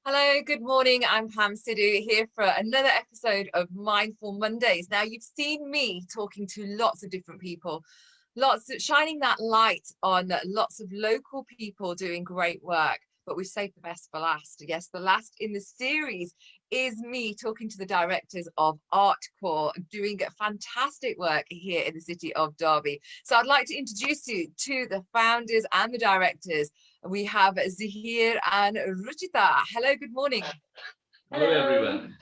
Hello, good morning. I'm Pam Sidhu here for another episode of Mindful Mondays. Now, you've seen me talking to lots of different people, shining that light on lots of local people doing great work, but we've saved the best for last. Yes, the last in the series is me talking to the directors of Artcore, doing fantastic work here in the city of Derby. So I'd like to introduce you to the founders and the directors. We have Zahir and Ruchita. Hello, good morning. Hello, everyone.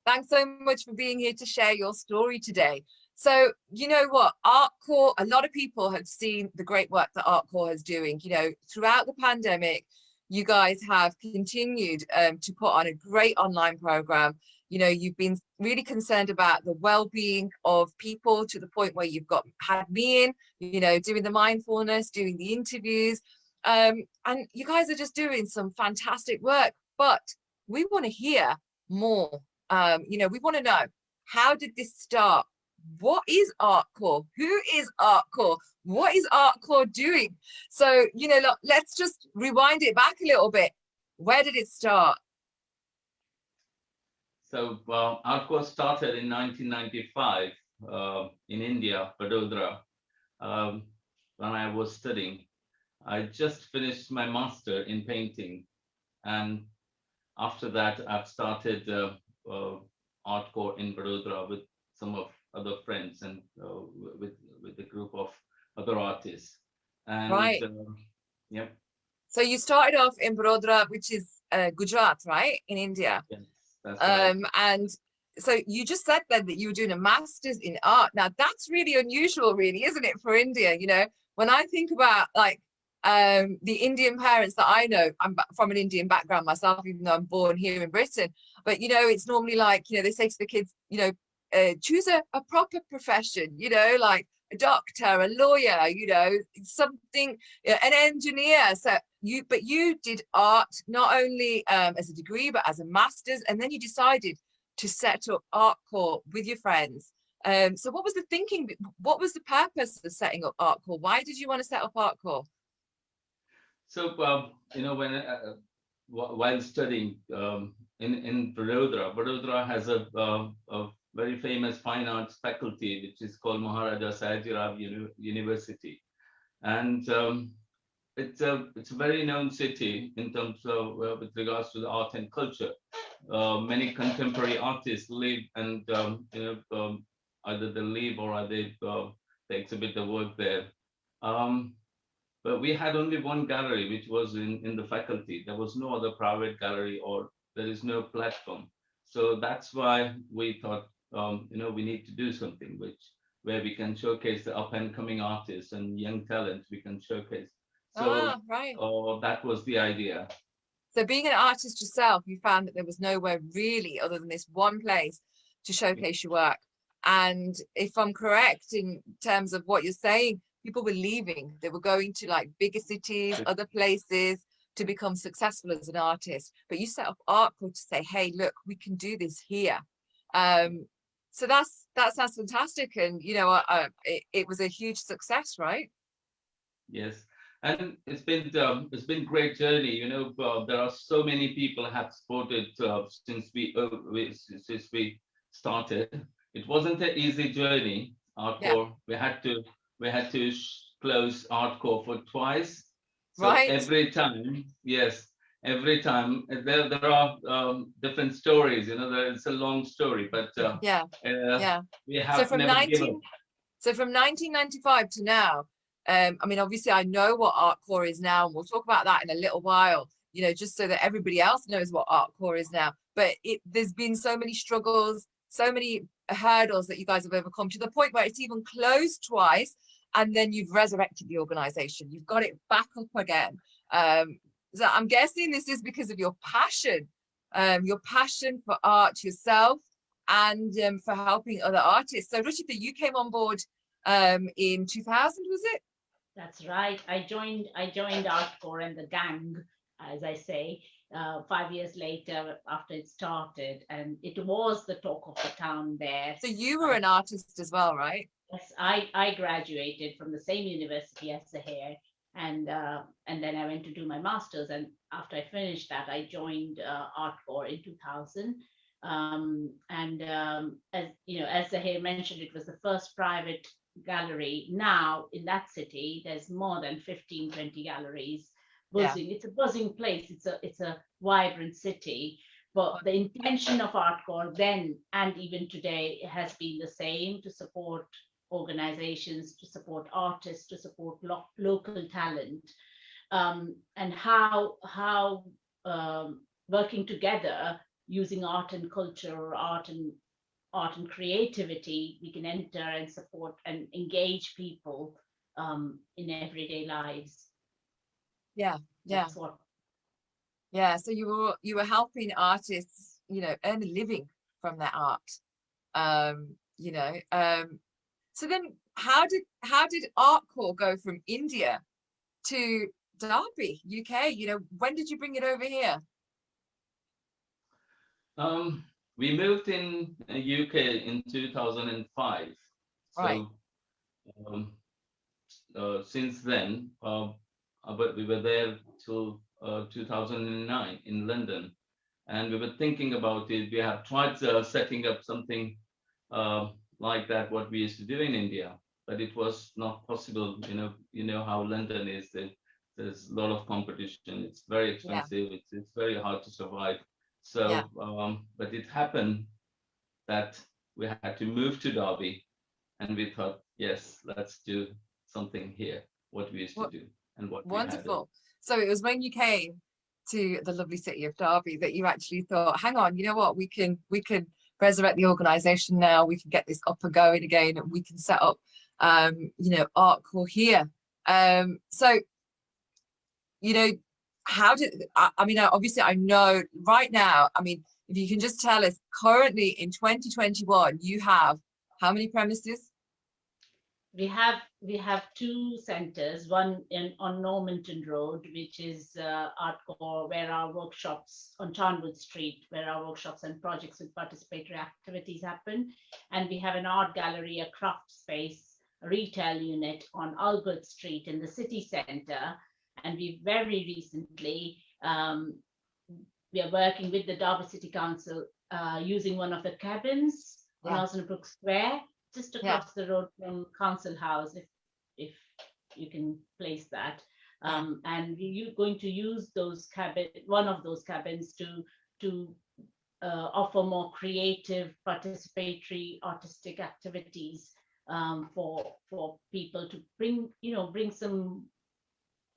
Thanks so much for being here to share your story today. So, you know what, Artcore, a lot of people have seen the great work that Artcore is doing. You know, throughout the pandemic, you guys have continued to put on a great online program. You know, you've been really concerned about the well-being of people to the point where you've had me in, you know, doing the mindfulness, doing the interviews. And you guys are just doing some fantastic work, but we want to hear more. You know, we want to know, how did this start? What is Artcore? Who is Artcore? What is Artcore doing? So, you know, look, let's just rewind it back a little bit. Where did it start? So, Artcore started in 1995 in India, Vadodara, when I was studying. I just finished my master in painting, and after that, I've started Artcore in Vadodara with some of other friends and with a group of other artists. And Right. yep. So you started off in Baroda, which is Gujarat, right? In India. Yes, that's right. And so you just said then that you were doing a master's in art. Now that's really unusual, really, isn't it, for India? You know, when I think about like the Indian parents that I know, I'm from an Indian background myself, even though I'm born here in Britain. But you know, it's normally like, you know, they say to the kids, you know, choose a proper profession, you know, like a doctor, a lawyer, you know, something, an engineer. So but you did art not only as a degree, but as a master's, and then you decided to set up Artcore with your friends. So what was the thinking? What was the purpose of setting up Artcore? Why did you want to set up Artcore? So, you know, while studying in Vadodara has a very famous fine arts faculty, which is called Maharaja Sayajirao University, and it's a very known city in terms of with regards to the art and culture. Many contemporary artists live and either they live or they exhibit the work there. Um, but we had only one gallery, which was in the faculty. There was no other private gallery, or there is no platform. So that's why we thought, we need to do something where we can showcase the up and coming artists and young talent we can showcase. So Right. that was the idea. So being an artist yourself, you found that there was nowhere really other than this one place to showcase your work. And if I'm correct in terms of what you're saying, people were leaving. They were going to like bigger cities, other places to become successful as an artist. But you set up Artcore to say, hey, look, we can do this here. So that sounds fantastic. And, you know, it was a huge success, right? Yes, and it's been great journey. You know, there are so many people have supported since we started. It wasn't an easy journey. Yeah, Artcore, we had to close Artcore for twice. So right. every time, yes, every time there are different stories. You know, it's a long story, but Yeah, yeah. we So have from never given up. 1995 to now, I mean, obviously I know what Artcore is now, and we'll talk about that in a little while, you know, just so that everybody else knows what Artcore is now. But there's been so many struggles, so many hurdles that you guys have overcome to the point where it's even closed twice, and then you've resurrected the organization. You've got it back up again. So I'm guessing this is because of your passion for art yourself, and for helping other artists. So Ruchita, you came on board in 2000, was it? That's right. I joined Artcore and the gang, as I say, 5 years later after it started, and it was the talk of the town there. So you were an artist as well, right? Yes, I graduated from the same university as Zahir, and then I went to do my master's. And after I finished that, I joined Artcore in 2000. As you know, as Zahir mentioned, it was the first private gallery. Now in that city, there's more than 15, 20 galleries buzzing. It's a buzzing place. It's a vibrant city. But the intention of Artcore then and even today has been the same: to support organizations, to support artists, to support local talent, and how working together using art and culture, or art and creativity, we can enter and support and engage people in everyday lives. Yeah, That's what. Yeah, so you were helping artists, earn a living from their art. So then how did Artcore go from India to Derby, UK? When did you bring it over here? We moved in UK in 2005. Right. So since then, but we were there till 2009 in London, and we were thinking about it. We have tried setting up something like that, what we used to do in India, but it was not possible. You know how London is. There's a lot of competition. It's very expensive. It's very hard to survive. So, but it happened that we had to move to Derby, and we thought, yes, let's do something here, what we used to do and what wonderful. We had. So it was when you came to the lovely city of Derby that you actually thought, hang on, you know what, we can resurrect the organization now, we can get this up and going again, and we can set up Artcore here. So how did I mean, obviously I know right now, I mean, if you can just tell us, currently in 2021 you have how many premises? We have two centers, one on Normanton Road, which is Artcore, where our workshops on Charnwood Street, where our workshops and projects with participatory activities happen. And we have an art gallery, a craft space, a retail unit on Albert Street in the city centre. And we very recently, we are working with the Derby City Council using one of the cabins on Osnabrook Square, just across the road from Council House, if you can place that. And we're going to use one of those cabins to offer more creative, participatory, artistic activities for people to bring some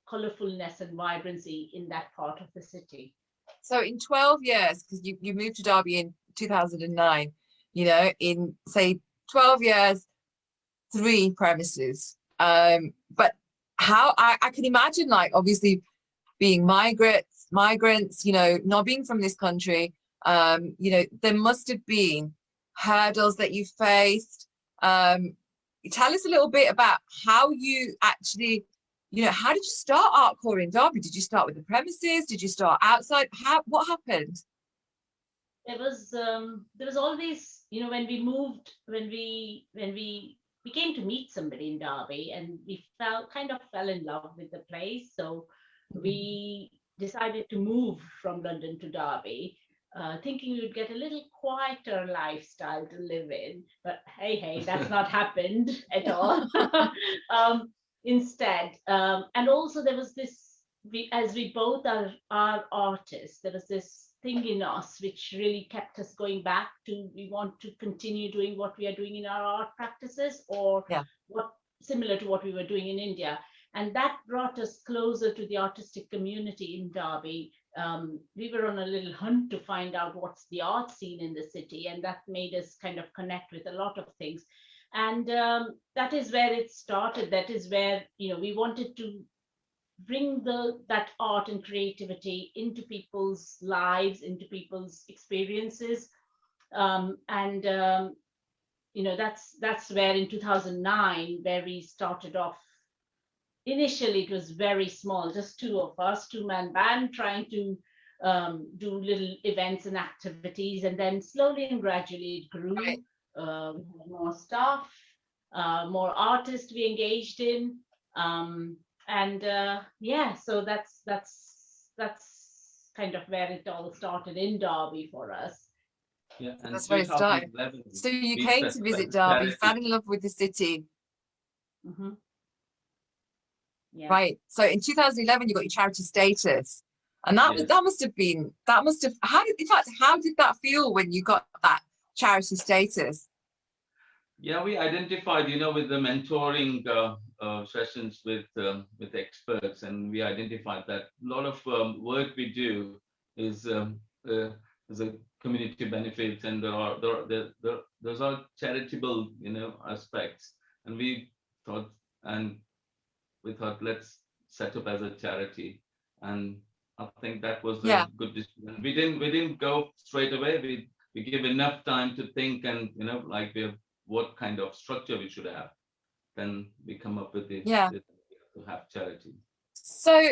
colorfulness and vibrancy in that part of the city. So in 12 years, because you moved to Derby in 2009, in say 12 years, 3 premises. But how I can imagine, like, obviously being migrants, not being from this country, there must have been hurdles that you faced. Tell us a little bit about how you actually, how did you start Artcore in Derby? Did you start with the premises? Did you start outside? What happened? There was always, when we moved, when we came to meet somebody in Derby, and we kind of fell in love with the place. So we decided to move from London to Derby, thinking we would get a little quieter lifestyle to live in. But hey, that's not happened at all. Instead, and also there was this, as we both are artists, there was this thing in us which really kept us going back to, we want to continue doing what we are doing in our art practices, or similar to what we were doing in India. And that brought us closer to the artistic community in Derby. We were on a little hunt to find out what's the art scene in the city, and that made us kind of connect with a lot of things. And that is where it started. That is where, we wanted to bring that art and creativity into people's lives, into people's experiences. That's where in 2009, where we started off. Initially, it was very small, just 2 of us, 2-man band, trying to do little events and activities. And then slowly and gradually it grew. Right. We had more staff, more artists we engaged in. And yeah, so that's kind of where it all started in Derby for us. Yeah, So and that's where it started. 2011, So you we came set to up as visit a Derby, fell charity. in love with the city, Hmm. Yeah. right? So in 2011, you got your charity status, and that was Yes. that must have how did in fact how did that feel when you got that charity status? Yeah, we identified, with the mentoring sessions with experts, and we identified that a lot of work we do is uh, is a community benefits, and those are charitable, aspects. And thought, and we thought, let's set up as a charity, and I think that was a Yeah, good decision. We didn't go straight away. We give enough time to think, and like what kind of structure we should have. Then we come up with yeah. the to have charity. So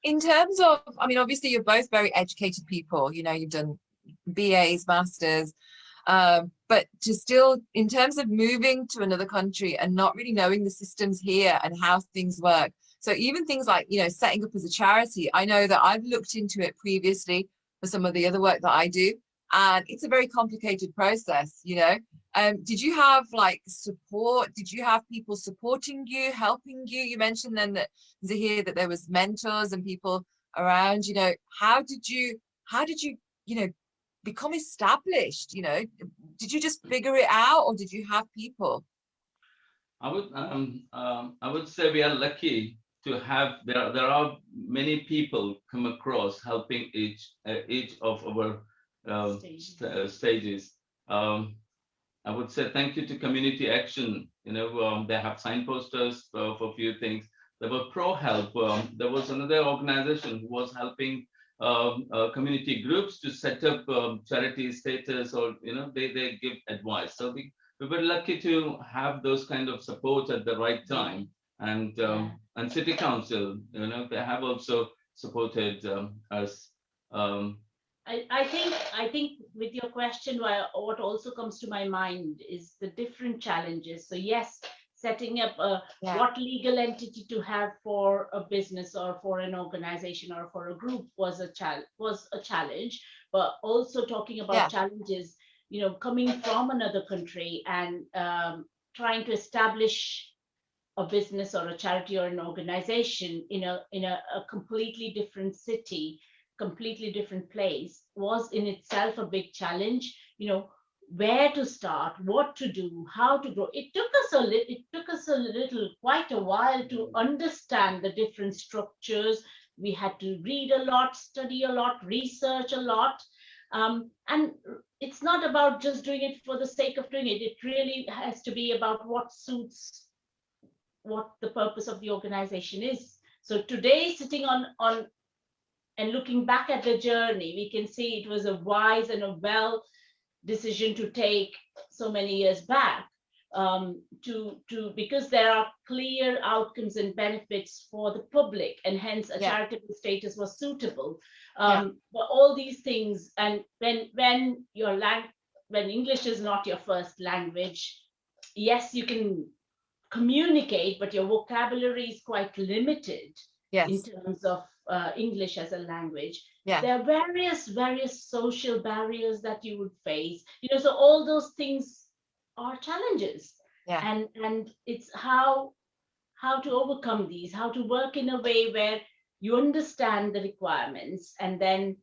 in terms of, I mean, obviously you're both very educated people. You know, you've done BAs, masters, but to still, in terms of moving to another country and not really knowing the systems here and how things work. So even things like, setting up as a charity, I know that I've looked into it previously for some of the other work that I do, and it's a very complicated process. Did you have like support? Did you have people supporting you, helping you? You mentioned then that Zahir, that there was mentors and people around. How did you, you know, become established? Did you just figure it out, or did you have people? I would say we are lucky to have there are many people come across helping each of our Stage. stages. Um, I would say thank you to Community Action. They have signposters for a few things. There were Pro Help. There was another organization who was helping community groups to set up charity status, or they give advice. So we were lucky to have those kind of support at the right Yeah. time. And Yeah. City Council, they have also supported us. Um, I think with your question, what also comes to my mind is the different challenges. So yes, setting up Yeah, what legal entity to have for a business or for an organization or for a group was a challenge. But also talking about yeah, challenges, coming from another country and trying to establish a business or a charity or an organization in a completely different city, completely different place, was in itself a big challenge. Where to start, what to do, how to grow. It took us a little, quite a while, to understand the different structures. We had to read a lot, study a lot, research a lot. And it's not about just doing it for the sake of doing it. It really has to be about what suits what the purpose of the organization is. So today, sitting on and looking back at the journey, we can see it was a wise and a well decision to take so many years back, to because there are clear outcomes and benefits for the public, and hence a yeah, charitable status was suitable. yeah, But all these things, and when English is not your first language, yes, you can communicate, but your vocabulary is quite limited in yes, terms of English as a language. yeah, There are various social barriers that you would face. So all those things are challenges, yeah. and it's how to overcome these, how to work in a way where you understand the requirements, and then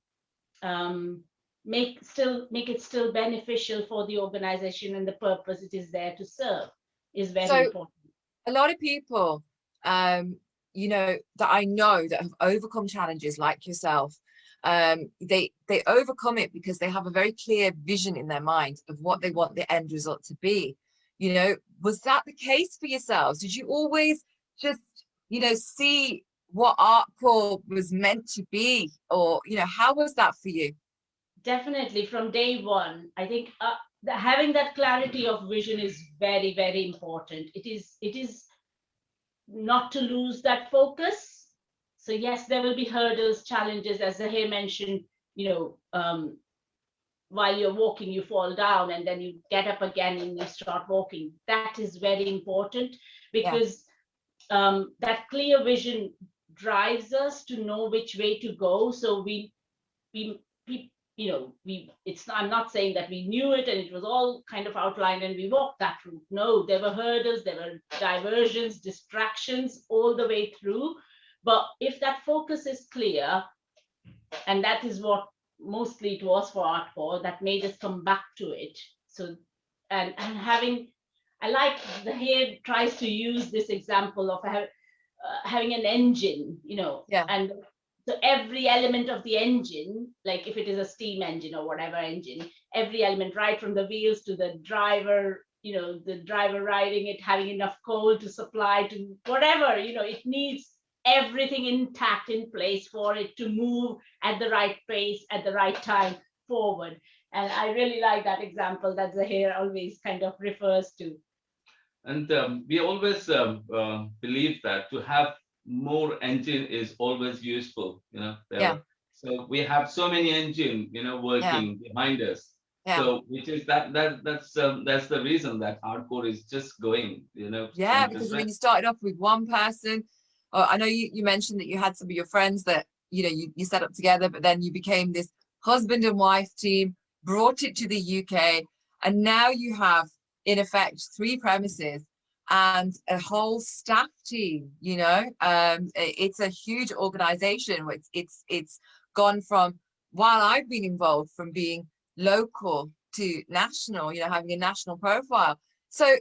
um, make it still beneficial for the organization and the purpose it is there to serve, is very So important. a lot of people, that I know that have overcome challenges like yourself, they overcome it because they have a very clear vision in their mind of what they want the end result to be. Was that the case for yourselves? Did you always just, see what Artcore was meant to be, or how was that for you? Definitely, from day one, I think having that clarity of vision is very, very important. It is not to lose that focus. So yes, there will be hurdles, challenges, as Zahir mentioned. You know, while you're walking, you fall down, and then you get up again and you start walking. That is very important, Yeah, because that clear vision drives us to know which way to go. So we I'm not saying that we knew it and it was all kind of outlined and we walked that route. No, there were hurdles, there were diversions, distractions all the way through. But if that focus is clear, and that is what mostly it was for Artcore, that made us come back to it. So, and having, I like Zahir tries to use this example of having an engine, Yeah. and so every element of the engine, like if it is a steam engine or whatever engine, every element, right from the wheels to the driver, the driver riding it, having enough coal to supply to whatever, it needs everything intact in place for it to move at the right pace at the right time forward. And I really like that example that Zahir always kind of refers to. And we always believe that to have more engine is always useful. Yeah. So we have so many engine, working behind us. Yeah. So which is that's the reason that Artcore is just going, Yeah, because I mean, you started off with one person. I know you mentioned that you had some of your friends that you set up together, but then you became this husband and wife team, brought it to the UK, and now you have in effect 3 premises and a whole staff team. It's a huge organization. It's gone from, while I've been involved, from being local to national, having a national profile. So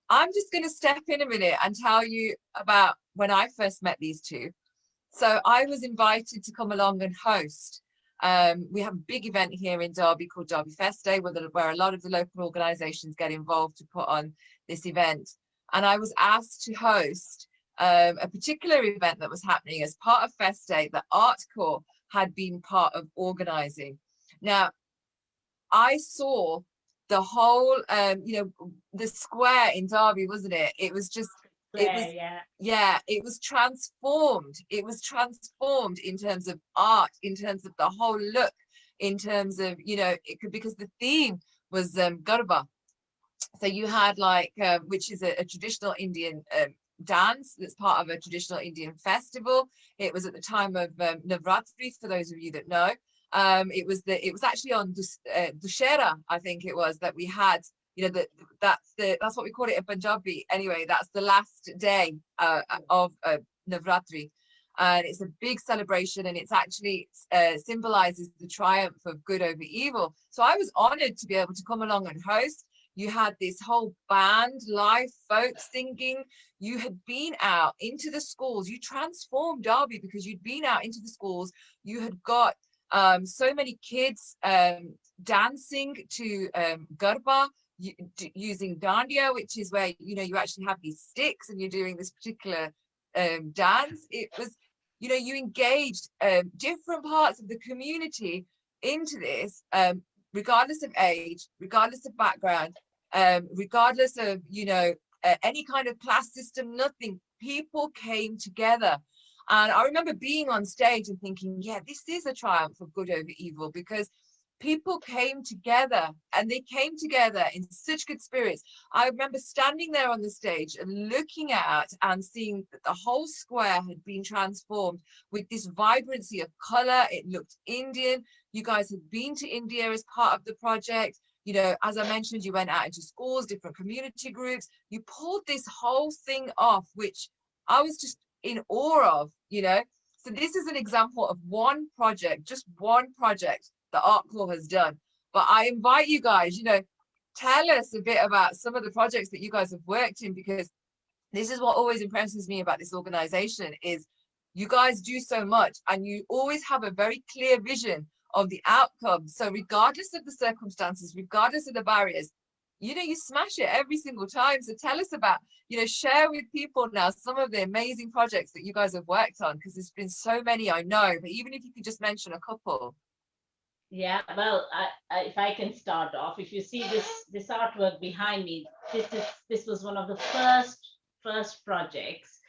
I'm just going to step in a minute and tell you about when I first met these 2. So I was invited to come along and host. We have a big event here in Derby called Derby Fest Day, where a lot of the local organisations get involved to put on this event. And I was asked to host a particular event that was happening as part of Fest Day that Artcore had been part of organising. Now, I saw the whole, the square in Derby, wasn't it? It was just, it was transformed. It was transformed in terms of art, in terms of the whole look, in terms of, because the theme was Garba. So you had which is a traditional Indian dance that's part of a traditional Indian festival. It was at the time of Navratri, for those of you that know. It was actually on Dussehra, I think it was, that we had, that's what we call it in Punjabi. Anyway, that's the last day of Navratri. And it's a big celebration, and it's actually symbolizes the triumph of good over evil. So I was honored to be able to come along and host. You had this whole band, live folk singing. You had been out into the schools. You transformed Derby because you'd been out into the schools. You had got so many kids dancing to Garba, using Dandiya, which is where, you actually have these sticks and you're doing this particular dance. It was, you engaged different parts of the community into this, regardless of age, regardless of background, regardless of, any kind of class system, nothing. People came together. And I remember being on stage and thinking, yeah, this is a triumph of good over evil, because people came together, and they came together in such good spirits. I remember standing there on the stage and looking at and seeing that the whole square had been transformed with this vibrancy of color. It looked Indian. You guys had been to India as part of the project. As I mentioned, you went out into schools, different community groups. You pulled this whole thing off, which I was just in awe of. So this is an example of one project, just one project that Artcore has done. But I invite you guys, tell us a bit about some of the projects that you guys have worked in, because this is what always impresses me about this organization, is you guys do so much and you always have a very clear vision of the outcome. So regardless of the circumstances, regardless of the barriers, you smash it every single time. So tell us about, share with people now some of the amazing projects that you guys have worked on, because there's been so many, I know, but even if you could just mention a couple. Yeah, well, if I can start off, if you see this artwork behind me, this was one of the first projects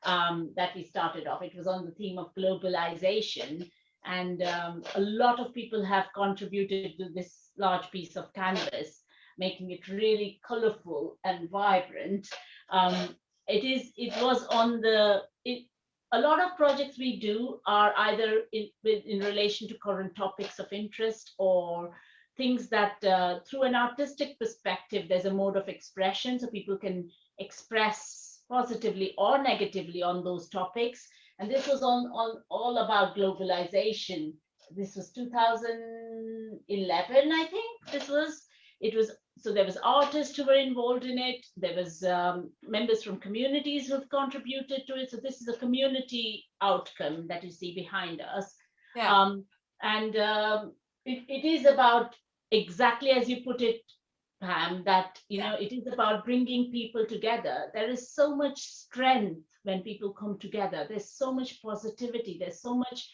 that we started off. It was on the theme of globalization, and a lot of people have contributed to this large piece of canvas, making it really colorful and vibrant. it was on the, a lot of projects we do are either in relation to current topics of interest, or things that through an artistic perspective, there's a mode of expression, so people can express positively or negatively on those topics. And this was on all about globalization. This was 2011, I think. So there was artists who were involved in it. There was members from communities who've contributed to it. So this is a community outcome that you see behind us. Yeah. It is about, exactly as you put it, Pam, that it is about bringing people together. There is so much strength when people come together. There's so much positivity. There's so much,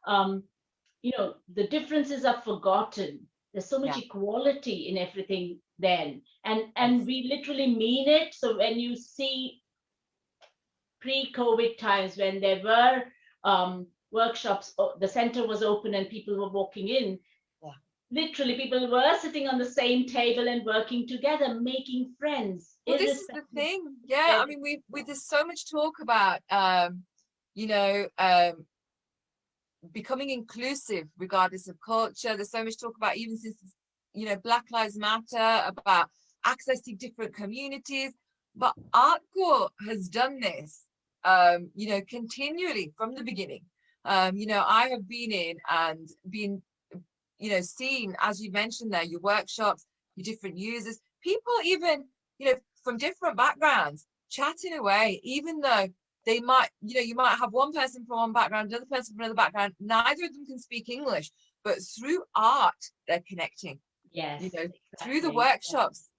the differences are forgotten. There's so much equality in everything then, and we literally mean it. So when you see pre-COVID times, when there were workshops, the center was open and people were walking in, literally people were sitting on the same table and working together, making friends. Well, this is the thing. I mean, there's so much talk about becoming inclusive regardless of culture. There's so much talk about, even since Black Lives Matter, about accessing different communities. But Artcore has done this continually from the beginning. I have been in and been seeing, as you mentioned there, your workshops, your different users, people even from different backgrounds chatting away, even though they might, you might have one person from one background, another person from another background, neither of them can speak English, but through art, they're connecting. Yes. Exactly. Through the workshops.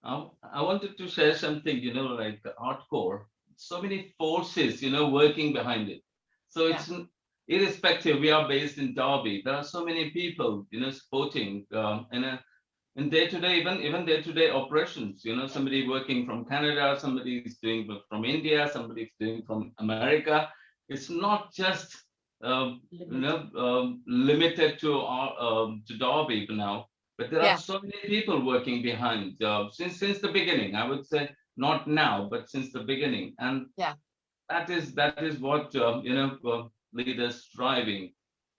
I wanted to share something, like Artcore, so many forces, working behind it. So it's irrespective, we are based in Derby. There are so many people, supporting in day-to-day, even day-to-day operations. Somebody working from Canada, somebody is doing from India, somebody is doing from America. It's not just limited to Derby now, but there are so many people working behind since the beginning. I would say not now, but since the beginning, and that is what leaders striving.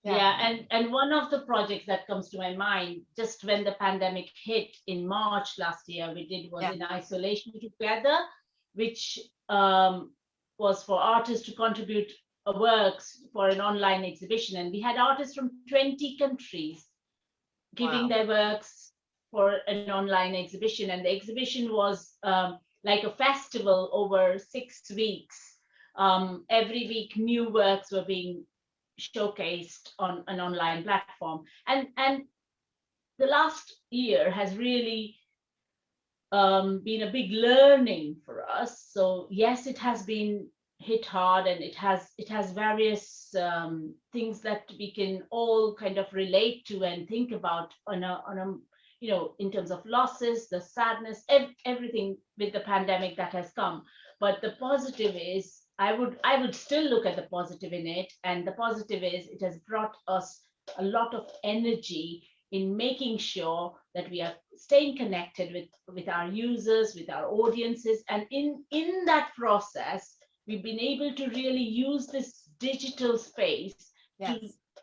And one of the projects that comes to my mind, just when the pandemic hit in March last year, we did was In Isolation Together, which was for artists to contribute works for an online exhibition. And we had artists from 20 countries giving their works for an online exhibition. And the exhibition was like a festival over 6 weeks. Every week, new works were being showcased on an online platform. And the last year has really been a big learning for us. So yes, it has been hit hard, and it has various things that we can all kind of relate to and think about on a in terms of losses, the sadness, everything with the pandemic that has come. But the positive is, I would still look at the positive in it, and the positive is it has brought us a lot of energy in making sure that we are staying connected with our users, with our audiences, and in that process, we've been able to really use this digital space to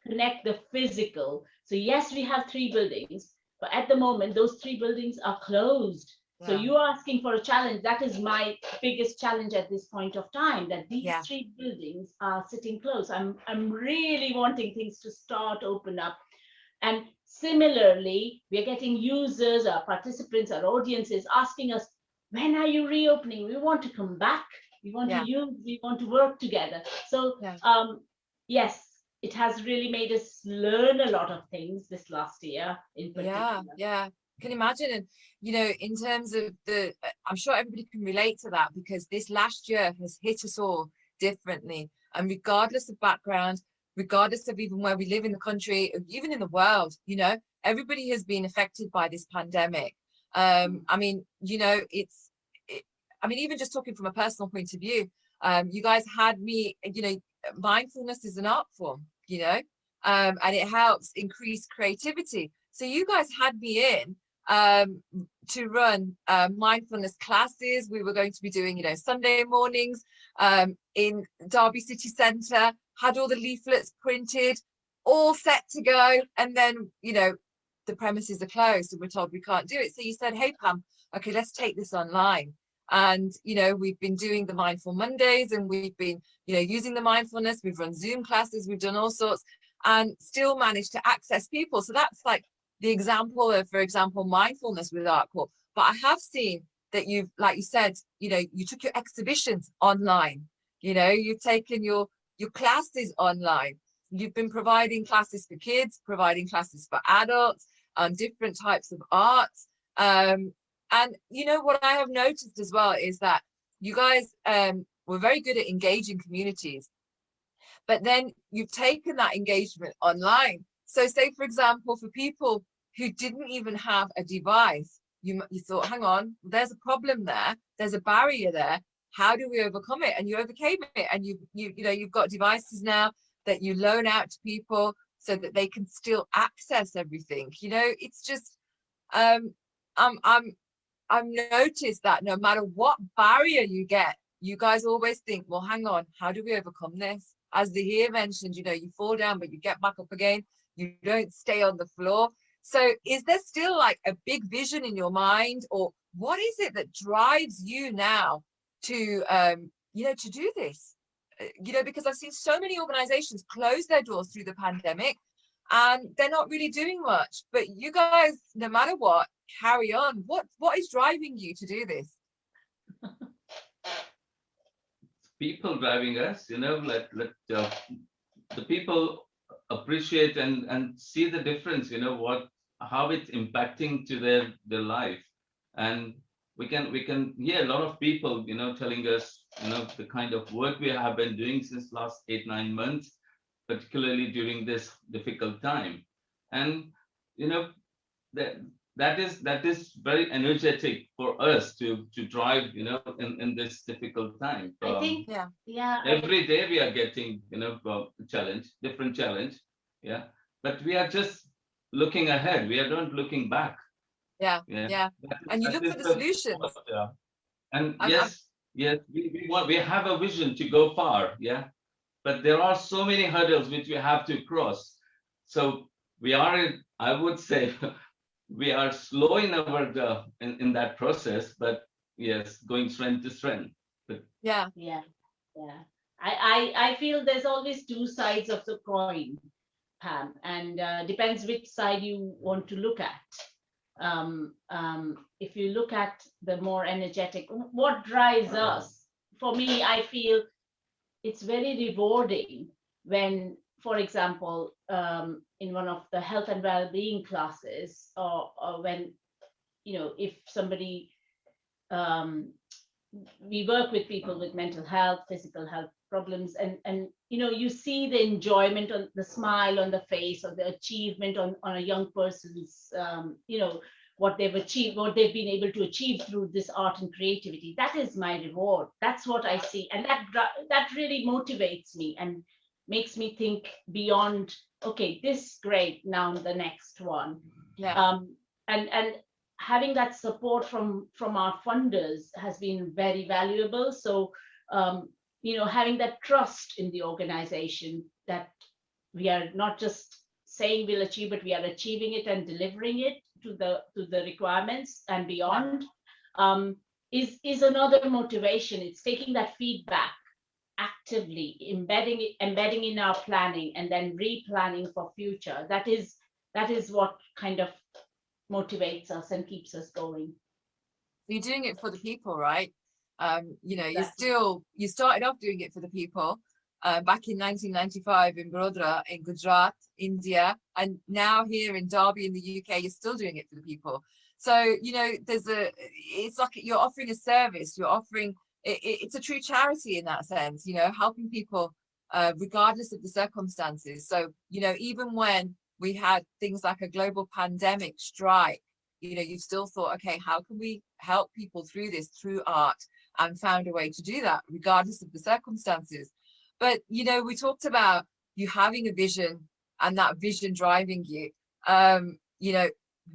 connect the physical. So yes, we have 3 buildings, but at the moment, those 3 buildings are closed. So you are asking for a challenge. That is my biggest challenge at this point of time, that these 3 buildings are sitting closed. I'm really wanting things to start open up. And similarly, we are getting users, our participants, our audiences asking us, when are you reopening? We want to come back. We want to use, we want to work together. So yes, it has really made us learn a lot of things this last year in particular. Can imagine. And in terms of I'm sure everybody can relate to that, because this last year has hit us all differently, and regardless of background, regardless of even where we live in the country, even in the world, everybody has been affected by this pandemic. I mean, even just talking from a personal point of view, you guys had me, mindfulness is an art form, and it helps increase creativity. So you guys had me in to run mindfulness classes. We were going to be doing, Sunday mornings in Derby City Centre, had all the leaflets printed, all set to go. And then, the premises are closed and we're told we can't do it. So you said, hey, Pam, okay, let's take this online. And, we've been doing the Mindful Mondays, and we've been, using the mindfulness. We've run Zoom classes, we've done all sorts, and still managed to access people. So that's like the example of, for example, mindfulness with Artcore. But I have seen that you've, like you said, you took your exhibitions online, you've taken your classes online. You've been providing classes for kids, providing classes for adults, different types of arts. And what I have noticed as well is that you guys were very good at engaging communities, but then you've taken that engagement online. So say, for example, for people who didn't even have a device, you thought, hang on, there's a problem there, there's a barrier there. How do we overcome it? And you overcame it. And you've got devices now that you loan out to people so that they can still access everything. It's just I've noticed that no matter what barrier you get, you guys always think, well, hang on, how do we overcome this? As Zahir mentioned, you fall down, but you get back up again. You don't stay on the floor. So is there still like a big vision in your mind, or what is it that drives you now to, to do this? Because I've seen so many organizations close their doors through the pandemic and they're not really doing much, but you guys, no matter what, carry on. What is driving you to do this? People driving us, let the people appreciate and see the difference, how it's impacting to their life. And we can hear a lot of people, telling us, the kind of work we have been doing since last 8-9 months, particularly during this difficult time. And, that is very energetic for us to drive, in this difficult time. I think, yeah. Every day we are getting, different challenge. Yeah. But we are just looking ahead. We are not looking back. Yeah. And you look for the solutions. And yes, we have a vision to go far. Yeah. But there are so many hurdles which we have to cross. So we are, I would say, we are slow in our in that process, but yes, going strength to strength. But yeah. I feel there's always two sides of the coin, Pam, and depends which side you want to look at. If you look at the more energetic, what drives us? For me, I feel it's very rewarding when, for example, in one of the health and well-being classes, or when, if somebody, we work with people with mental health, physical health problems, and you see the enjoyment, on the smile on the face, or the achievement on a young person's, what they've achieved, what they've been able to achieve through this art and creativity. That is my reward. That's what I see, and that really motivates me and makes me think beyond, okay, this great, now the next one. And having that support from our funders has been very valuable. So having that trust in the organization, that we are not just saying we'll achieve, but we are achieving it and delivering it to the requirements and beyond, is another motivation. It's taking that feedback, actively embedding in our planning, and then replanning for future. That is what kind of motivates us and keeps us going. You're doing it for the people, right? You started off doing it for the people back in 1995 in Baroda in Gujarat, India, and now here in Derby in the UK, you're still doing it for the people. So it's like you're offering a service. You're offering it's a true charity in that sense, helping people regardless of the circumstances. So even when we had things like a global pandemic strike, you still thought, okay, how can we help people through this through art, and found a way to do that regardless of the circumstances. But we talked about you having a vision and that vision driving you.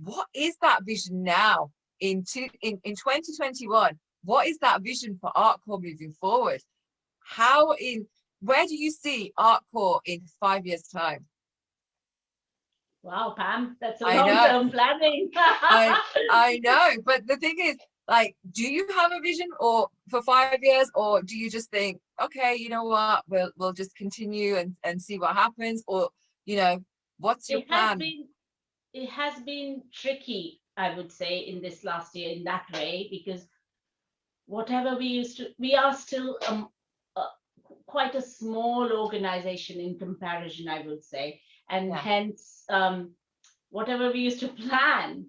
what is that vision now in 2021? What is that vision for Artcore moving forward? Where do you see Artcore in 5 years time? Wow, Pam, that's a I know. long-term planning. I know, but the thing is, like, do you have a vision or for 5 years, or do you just think, okay, you know what, we'll just continue and see what happens, or what's your plan? It has been tricky, I would say, in this last year in that way, because whatever we are still quite a small organization in comparison, I would say, and hence whatever we used to plan,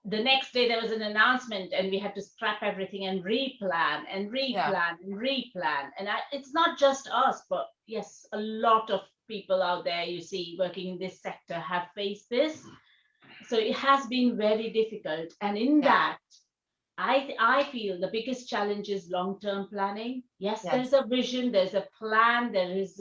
the next day there was an announcement and we had to scrap everything and replan and replan and replan. And it's not just us, but yes, a lot of people out there you see working in this sector have faced this. So it has been very difficult. And in that, I feel the biggest challenge is long-term planning. Yes, there's a vision, there's a plan, there is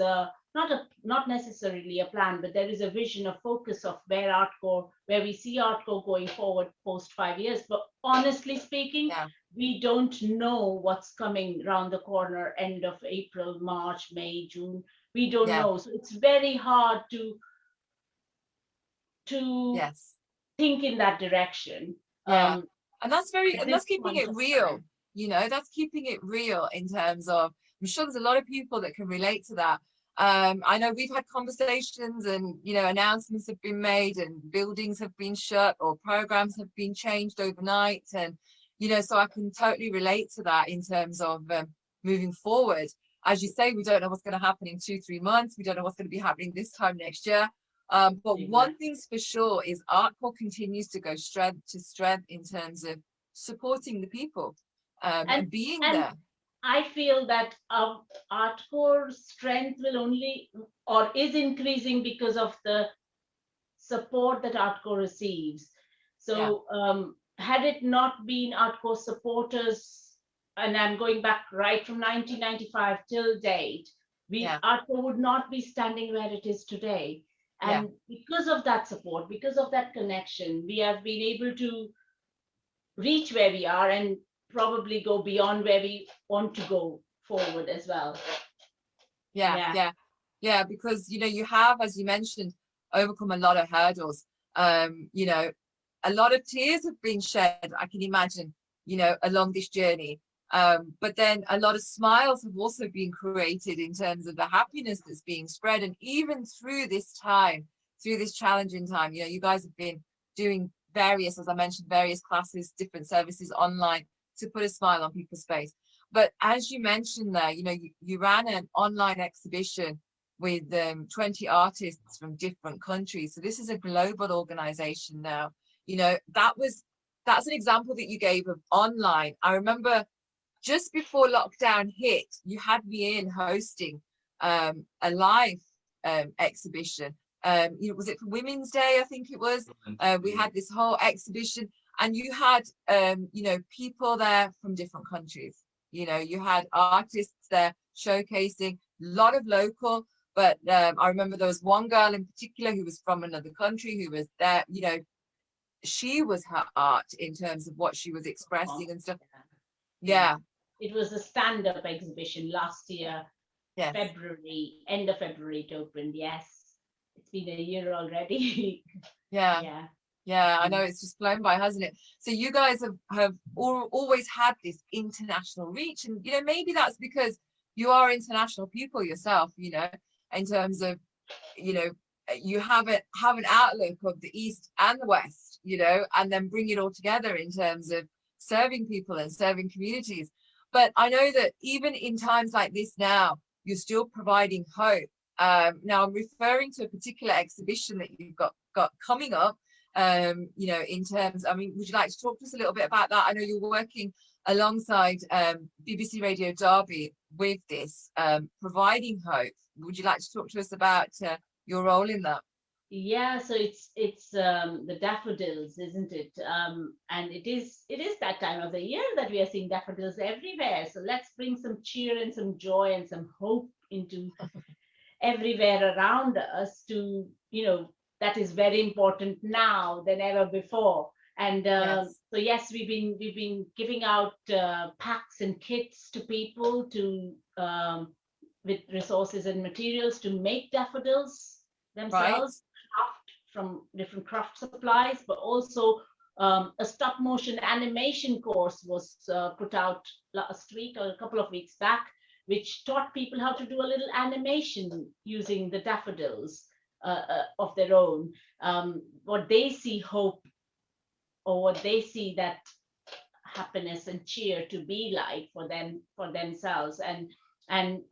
not necessarily a plan, but there is a vision, a focus of where we see Artcore going forward post 5 years. But honestly speaking, we don't know what's coming around the corner, end of April, March, May, June. We don't know. So it's very hard to think in that direction. And that's keeping it real, that's keeping it real in terms of, I'm sure there's a lot of people that can relate to that. I know we've had conversations and, announcements have been made and buildings have been shut or programs have been changed overnight. And, so I can totally relate to that in terms of moving forward. As you say, we don't know what's going to happen in 2-3 months. We don't know what's going to be happening this time next year. But one thing's for sure is Artcore continues to go strength to strength in terms of supporting the people and being there. I feel that Artcore's strength is increasing because of the support that Artcore receives. So had it not been Artcore supporters, and I'm going back right from 1995 till date, Artcore would not be standing where it is today. And because of that support, because of that connection, we have been able to reach where we are and probably go beyond where we want to go forward as well. Because you have, as you mentioned, overcome a lot of hurdles. A lot of tears have been shed, I can imagine, along this journey. But then a lot of smiles have also been created in terms of the happiness that's being spread. And even through this time, through this challenging time, you guys have been doing various, as I mentioned, various classes, different services online to put a smile on people's face. But as you mentioned there, you ran an online exhibition with 20 artists from different countries. So this is a global organization now. That's an example that you gave of online. I remember just before lockdown hit, you had me in hosting a live exhibition. Was it for Women's Day? I think it was. We had this whole exhibition, and you had people there from different countries. You had artists there showcasing, a lot of local, but I remember there was one girl in particular who was from another country who was there. She was her art in terms of what she was expressing and stuff. It was a stand-up exhibition last year, February, end of February it opened. It's been a year already. I know, it's just flown by, hasn't it? So you guys have always had this international reach, and maybe that's because you are international people yourself, in terms of you have an outlook of the East and the West, and then bring it all together in terms of serving people and serving communities. But I know that even in times like this now, you're still providing hope. Now I'm referring to a particular exhibition that you've got coming up, in terms, would you like to talk to us a little bit about that? I know you're working alongside BBC Radio Derby with this, providing hope. Would you like to talk to us about your role in that? So it's the daffodils, isn't it? And it is that time of the year that we are seeing daffodils everywhere. So let's bring some cheer and some joy and some hope into everywhere around us to that is very important now than ever before. And Yes. so yes, we've been giving out packs and kits to people to with resources and materials to make daffodils themselves, craft from different craft supplies, but also a stop motion animation course was put out last week or a couple of weeks back, which taught people how to do a little animation using the daffodils of their own. What they see hope, or what they see that happiness and cheer to be like for them, for themselves. And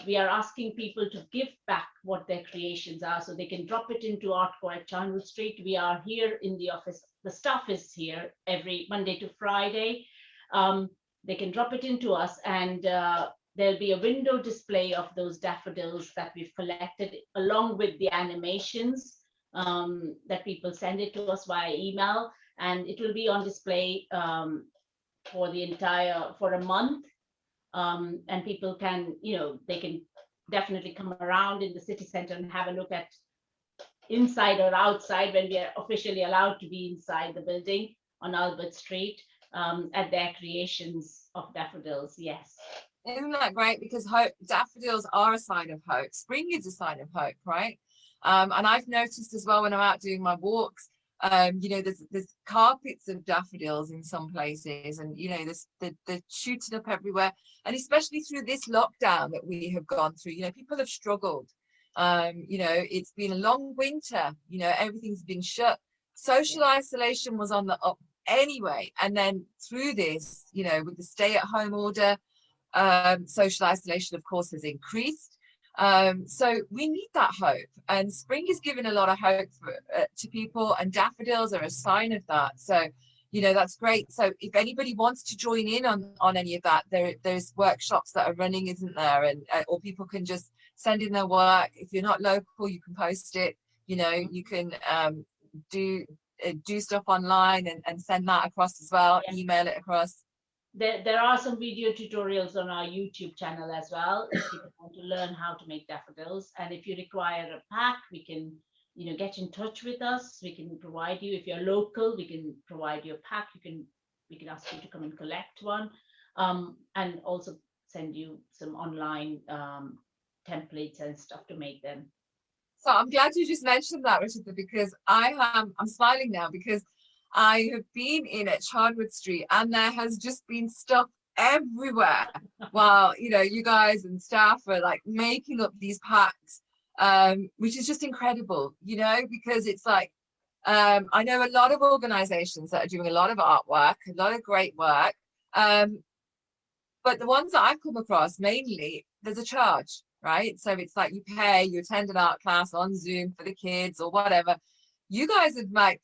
we are asking people to give back what their creations are, so they can drop it into Artcore at Charnwood Street. We are here in the office. The staff is here every Monday to Friday. They can drop it into us, and there'll be a window display of those daffodils that we've collected, along with the animations that people send it to us via email, and it will be on display for a month. And people can, they can definitely come around in the city center and have a look at inside or outside, when we are officially allowed to be inside the building on Albert Street, at their creations of daffodils. Yes. Isn't that great? Because hope, daffodils are a sign of hope. Spring is a sign of hope, right? And I've noticed as well when I'm out doing my walks, there's carpets of daffodils in some places, and they're shooting up everywhere. And especially through this lockdown that we have gone through, people have struggled. It's been a long winter, everything's been shut. Social isolation was on the up anyway, and then through this, with the stay-at-home order, social isolation, of course, has increased. So we need that hope, and spring is giving a lot of hope to people, and daffodils are a sign of that. So that's great. So if anybody wants to join in on any of that, there's workshops that are running, isn't there? And or people can just send in their work. If you're not local, you can post it. You can do stuff online and send that across as well. Yeah. Email it across. There are some video tutorials on our YouTube channel as well, if you want to learn how to make daffodils. And if you require a pack, we can, get in touch with us. We can provide you. If you're local, we can provide you a pack. We can ask you to come and collect one, and also send you some online templates and stuff to make them. So I'm glad you just mentioned that, Ruchita, because I'm smiling now, because I have been in at Charnwood Street and there has just been stuff everywhere while you guys and staff are like making up these packs, which is just incredible, because it's like I know a lot of organizations that are doing a lot of artwork, a lot of great work, but the ones that I've come across, mainly there's a charge, right? So it's like you pay, you attend an art class on Zoom for the kids or whatever. You guys have like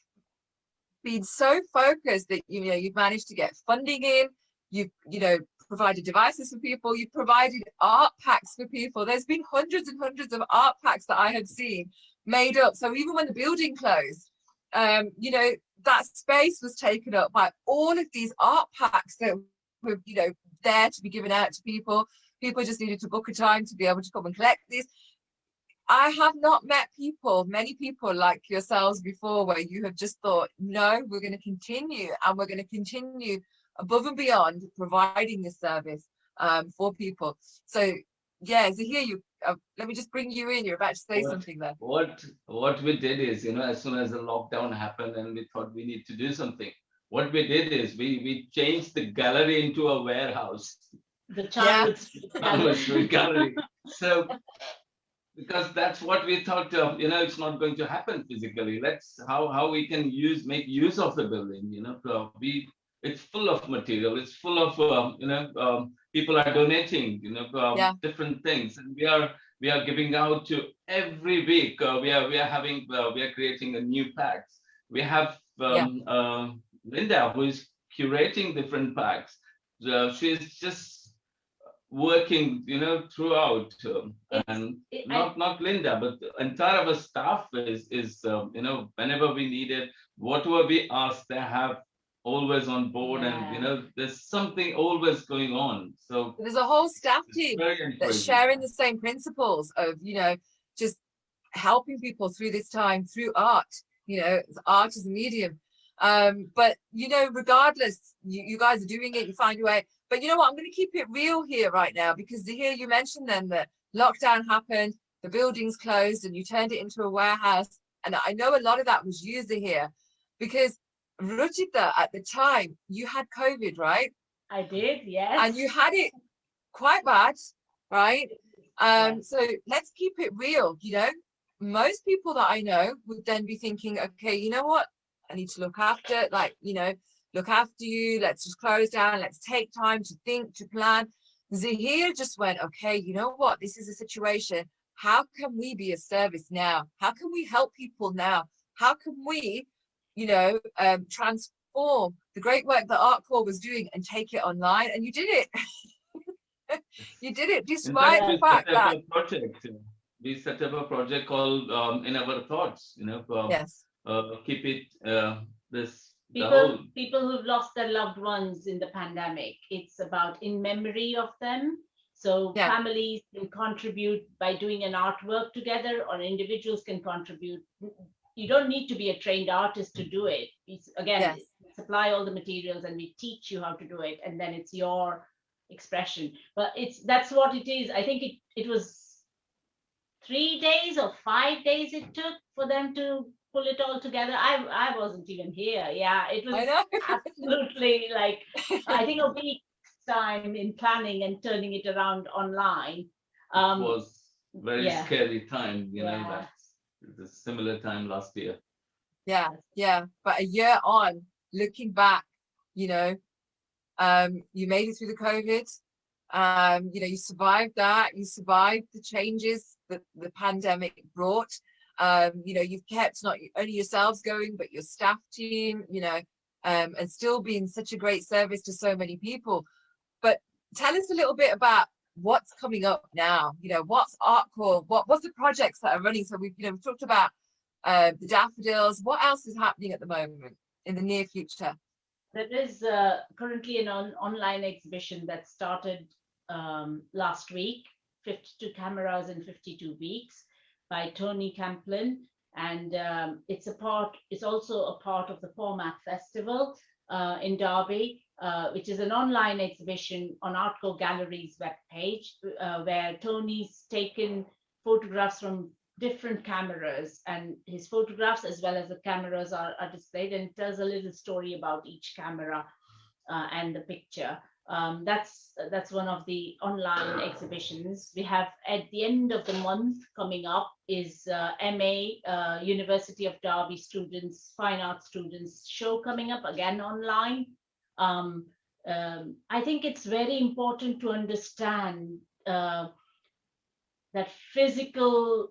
been so focused that you've managed to get funding in, you've provided devices for people, you've provided art packs for people. There's been hundreds and hundreds of art packs that I have seen made up. So even when the building closed, that space was taken up by all of these art packs that were there to be given out to people. People just needed to book a time to be able to come and collect these. I have not met many people like yourselves before, where you have just thought, no, we're going to continue, and we're going to continue above and beyond providing this service for people. So yeah, Zahir, let me just bring you in. You're about to say something there. What we did is, as soon as the lockdown happened and we thought we need to do something, what we did is we changed the gallery into a warehouse. The Charnwood Street gallery. So, because that's what we thought, it's not going to happen physically. Let's how we can make use of the building. It's full of material. It's full of people are donating. Different things, and we are giving out to every week. We are creating a new packs. We have Linda, who is curating different packs. She's just working throughout, and not Linda, but the entire of our staff is whenever we need it, whatever we ask, they have always on board. And there's something always going on. So there's a whole staff team that's sharing the same principles of just helping people through this time through art. Art is a medium. But regardless, you guys are doing it, you find a way. But you know what, I'm going to keep it real here right now, because here you mentioned then that lockdown happened, the building's closed, and you turned it into a warehouse. And I know a lot of that was you, Zahir, because Ruchita, at the time, you had COVID, right? I did, yes. And you had it quite bad, right? Yes. So let's keep it real. Most people that I know would then be thinking, okay, you know what? I need to look after, look after you. Let's just close down. Let's take time to think, to plan. Zahir just went, okay, you know what? This is a situation. How can we be of service now? How can we help people now? How can we, transform the great work that Artcore was doing and take it online? And you did it. You did it despite the fact that we set up a project called In Our Thoughts. yes, Keep it this people who've lost their loved ones in the pandemic. It's about in memory of them. So yeah. Families can contribute by doing an artwork together, or individuals can contribute. You don't need to be a trained artist to do it. Yes. Supply all the materials and we teach you how to do it, and then it's your expression. But that's what it is. I think it was 3 days or 5 days it took for them to pull it all together. I wasn't even here. Yeah, it was absolutely I think a week's time in planning and turning it around online. It was very scary time, That's the similar time last year. Yeah. But a year on, looking back, you made it through the COVID. You survived that. You survived the changes that the pandemic brought. You've kept not only yourselves going, but your staff team, and still being such a great service to so many people. But tell us a little bit about what's coming up now. What's Artcore? What's the projects that are running? So we've talked about the Daffodils. What else is happening at the moment in the near future? There is currently an online exhibition that started last week, 52 cameras in 52 weeks, by Tony Camplin, and it's also a part of the Format Festival in Derby, which is an online exhibition on Artcore Gallery's webpage, where Tony's taken photographs from different cameras, and his photographs as well as the cameras are displayed, and tells a little story about each camera and the picture. That's one of the online exhibitions. We have at the end of the month coming up is MA University of Derby students, fine art students show coming up again online. I think it's very important to understand that physical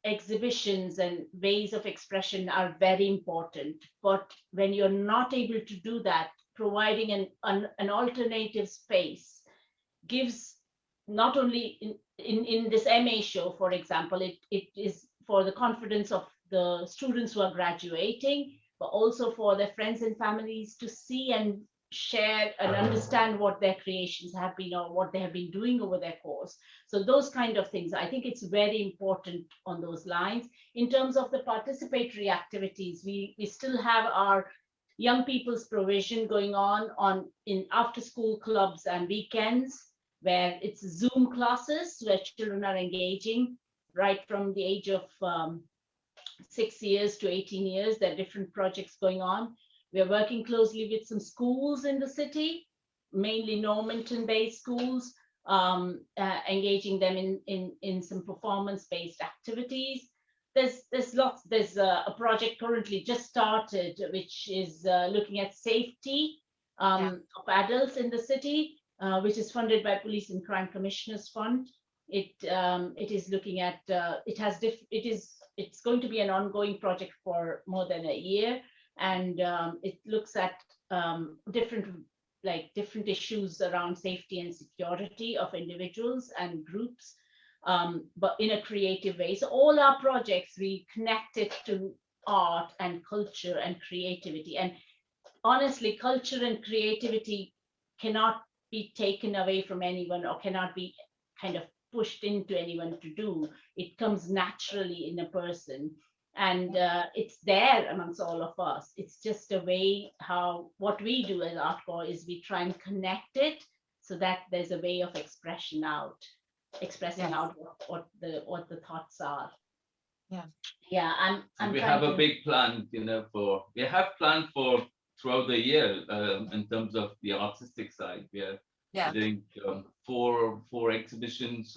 exhibitions and ways of expression are very important, but when you're not able to do that, providing an alternative space gives, not only in this MA show, for example, it is for the confidence of the students who are graduating, but also for their friends and families to see and share and understand what their creations have been or what they have been doing over their course. So those kind of things, I think it's very important on those lines. In terms of the participatory activities, we still have our young people's provision going on in after school clubs and weekends, where it's Zoom classes where children are engaging right from the age of 6 years to 18 years. There are different projects going on. We are working closely with some schools in the city, mainly Normanton-based schools, engaging them in some performance-based activities. There's lots. There's a project currently just started, which is looking at safety of adults in the city, which is funded by Police and Crime Commissioners Fund. It is looking at it's going to be an ongoing project for more than a year, and it looks at different issues around safety and security of individuals and groups, but in a creative way. So all our projects, we connect it to art and culture and creativity. And honestly, culture and creativity cannot be taken away from anyone or cannot be kind of pushed into anyone to do. It comes naturally in a person, and it's there amongst all of us. It's just a way how what we do as Artcore is we try and connect it so that there's a way of expressing out what the thoughts are. Yeah, I'm we trying have to... a big plan, we have planned for throughout the year in terms of the artistic side. We are doing four exhibitions,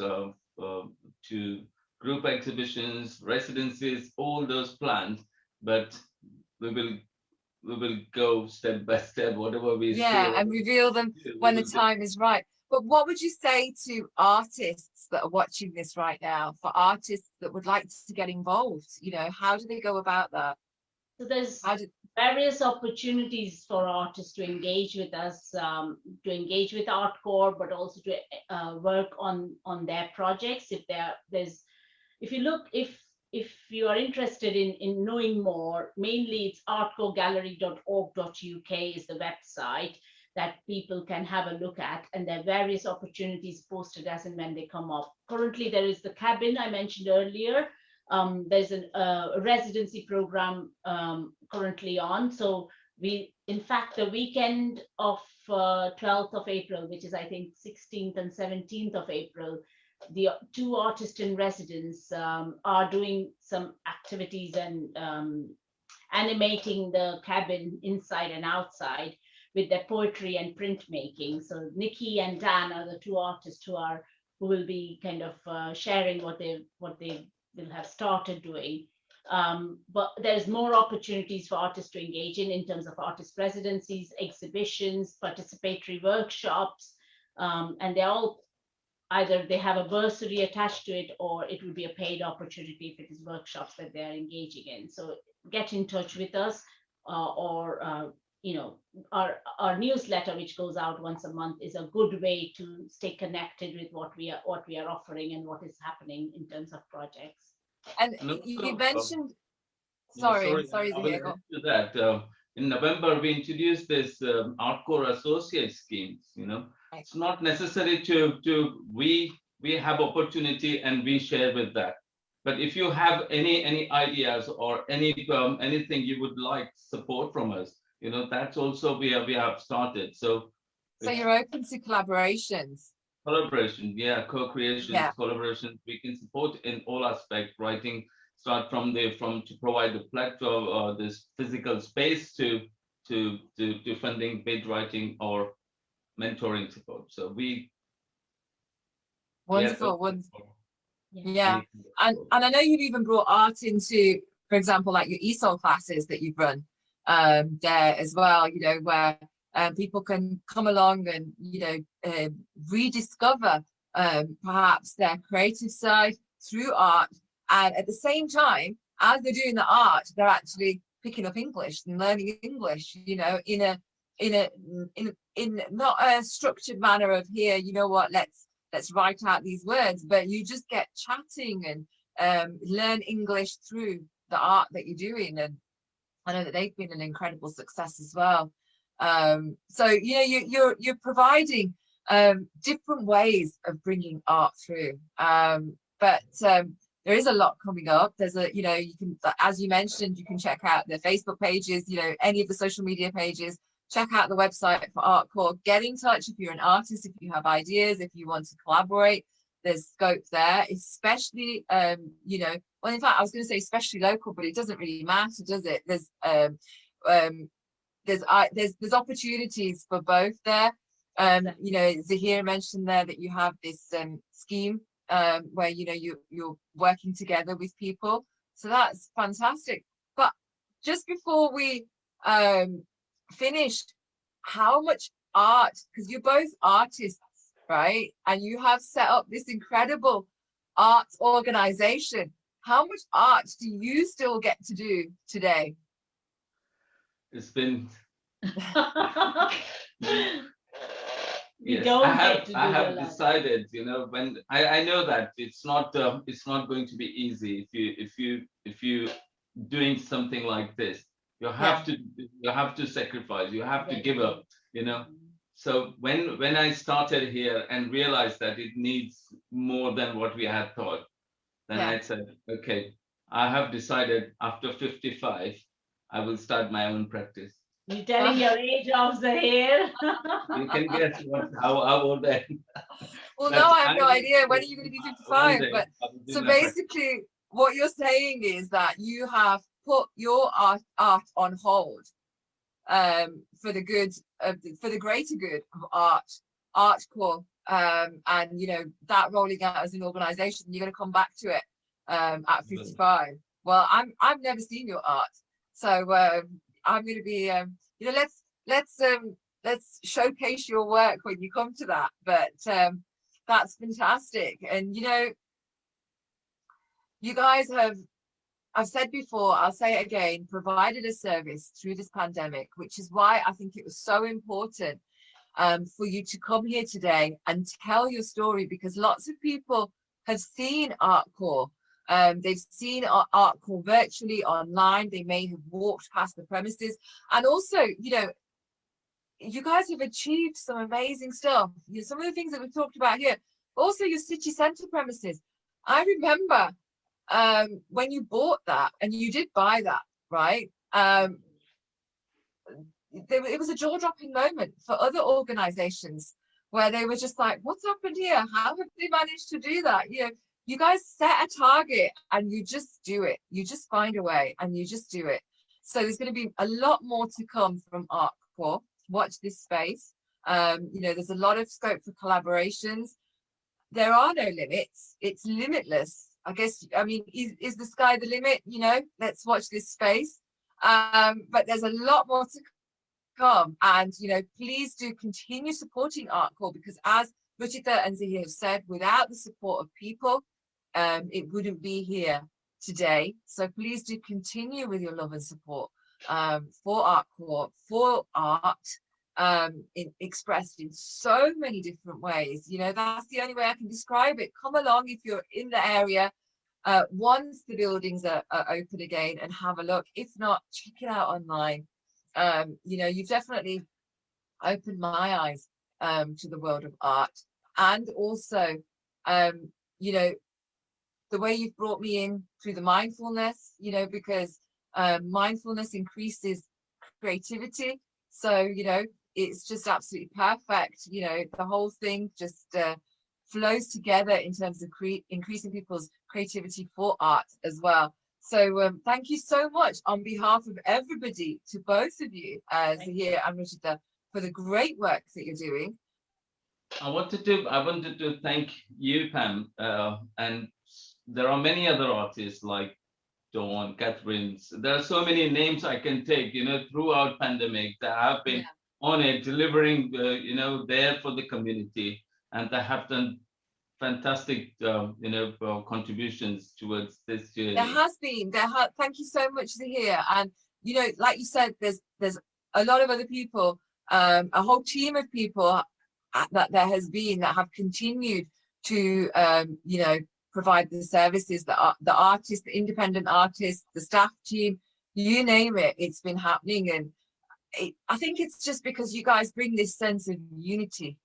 two group exhibitions, residencies, all those plans. But we will go step by step, whatever we see. And reveal them when the time is right. But what would you say to artists that are watching this right now, for artists that would like to get involved? How do they go about that? So there's various opportunities for artists to engage with us, to engage with Artcore, but also to work on their projects. If you are interested in knowing more, mainly it's artcoregallery.org.uk is the website that people can have a look at, and there are various opportunities posted as and when they come up. Currently, there is the cabin I mentioned earlier. There's a residency program currently on. So in fact, the weekend of 12th of April, which is I think 16th and 17th of April, the two artists in residence are doing some activities and animating the cabin inside and outside with their poetry and printmaking. So Nikki and Dan are the two artists who will be kind of sharing what they will have started doing. But there's more opportunities for artists to engage in terms of artist residencies, exhibitions, participatory workshops, and they're all either they have a bursary attached to it, or it will be a paid opportunity if it is workshops that they're engaging in. So get in touch with us, or our newsletter, which goes out once a month, is a good way to stay connected with what we are offering and what is happening in terms of projects. And you mentioned, sorry, Zahir. That in November we introduced this Artcore Associate schemes. It's not necessary to we have opportunity and we share with that. But if you have any ideas or anything you would like support from us, that's also we have started. So you're open to collaborations. Collaboration, co-creation, collaboration. We can support in all aspects. Writing, start from to provide the platform or this physical space to funding bid writing or mentoring support. So wonderful. Yeah, and I know you've even brought art into, for example, like your ESOL classes that you've run there as well. Where people can come along and rediscover perhaps their creative side through art, and at the same time as they're doing the art, they're actually picking up English and learning English, in not a structured manner of here, let's write out these words, but you just get chatting and learn English through the art that you're doing. And I know that they've been an incredible success as well. So you're providing different ways of bringing art through, but there is a lot coming up. There's you can, as you mentioned, you can check out the Facebook pages, any of the social media pages. Check out the website for Artcore. Get in touch if you're an artist, if you have ideas, if you want to collaborate. There's scope there, especially well, in fact I was going to say especially local, but it doesn't really matter, does it? There's opportunities for both there. Zahir mentioned there that you have this scheme where you're working together with people, so that's fantastic. But just before we finished, how much art, because you're both artists, right, and you have set up this incredible arts organization, how much art do you still get to do today? It's been I have decided, when I know that it's not going to be easy if you doing something like this. You have to sacrifice, you have to give up, So when I started here and realized that it needs more than what we had thought, then I said, okay, I have decided after 55, I will start my own practice. You're telling your age of Zahir. You can guess how old I am. Well, no, I have no idea. When are you going to be 55? Day, But so basically, what you're saying is that you have put your art on hold for the good of for the greater good of Artcore, and you know that rolling out as an organization, you're going to come back to it at 55. Well, I've never seen your art, so I'm going to be you know, let's showcase your work when you come to that. But that's fantastic. And you know, you guys have, I've said before, I'll say it again, provided a service through this pandemic, which is why I think it was so important for you to come here today and tell your story, because lots of people have seen Artcore. They've seen Artcore virtually online. They may have walked past the premises. And also, you know, you guys have achieved some amazing stuff. You know, some of the things that we've talked about here, also your city centre premises. I remember when you bought that, and you did buy that, right? It was a jaw-dropping moment for other organizations where they were just like, what's happened here? How have they managed to do that? You know, you guys set a target and you just do it. You just find a way and you just do it. So there's going to be a lot more to come from Artcore. Watch this space. You know, there's a lot of scope for collaborations. There are no limits. It's limitless. I guess, I mean, is the sky the limit? You know, let's watch this space. But there's a lot more to come. And, you know, please do continue supporting Artcore, because as Ruchita and Zahir have said, without the support of people, it wouldn't be here today. So please do continue with your love and support for Artcore, for art, expressed in so many different ways. You know, that's the only way I can describe it. Come along if you're in the area once the buildings are open again and have a look. If not, check it out online. You know, you've definitely opened my eyes to the world of art, and also you know, the way you've brought me in through the mindfulness, you know, because mindfulness increases creativity. So, you know, it's just absolutely perfect. You know, the whole thing just flows together in terms of increasing people's creativity for art as well. So thank you so much on behalf of everybody to both of you, Zahir and Ruchita, for the great work that you're doing. I wanted to thank you, Pam, and there are many other artists like Dawn, Catherine's. There are so many names I can take, you know, throughout pandemic that have been on it, delivering, you know, there for the community, and they have done fantastic, you know, contributions towards this journey. There has been, thank you so much, Zahir. And, you know, like you said, there's a lot of other people, a whole team of people that there has been that have continued to, you know, provide the services, the artists, the independent artists, the staff team, you name it, it's been happening. And I think it's just because you guys bring this sense of unity,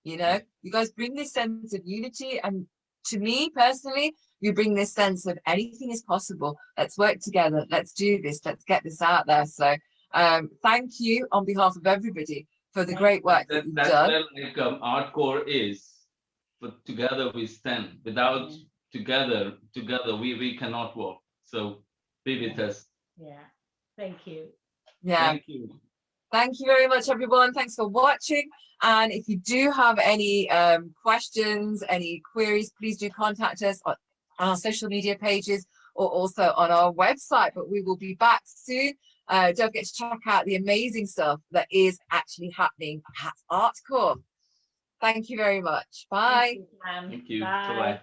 you know, you guys bring this sense of unity. And to me personally, you bring this sense of anything is possible. Let's work together. Let's do this. Let's get this out there. So thank you on behalf of everybody for the great work that you've done. That's where like Artcore is. But together we stand. Without together we cannot walk. So be with us. Yeah. Thank you. Yeah. Thank you. Thank you very much, everyone. Thanks for watching. And if you do have any questions, any queries, please do contact us on our social media pages or also on our website. But we will be back soon. Don't forget to check out the amazing stuff that is actually happening at Artcore. Thank you very much. Bye. Thank you. Thank you. Bye. Bye-bye.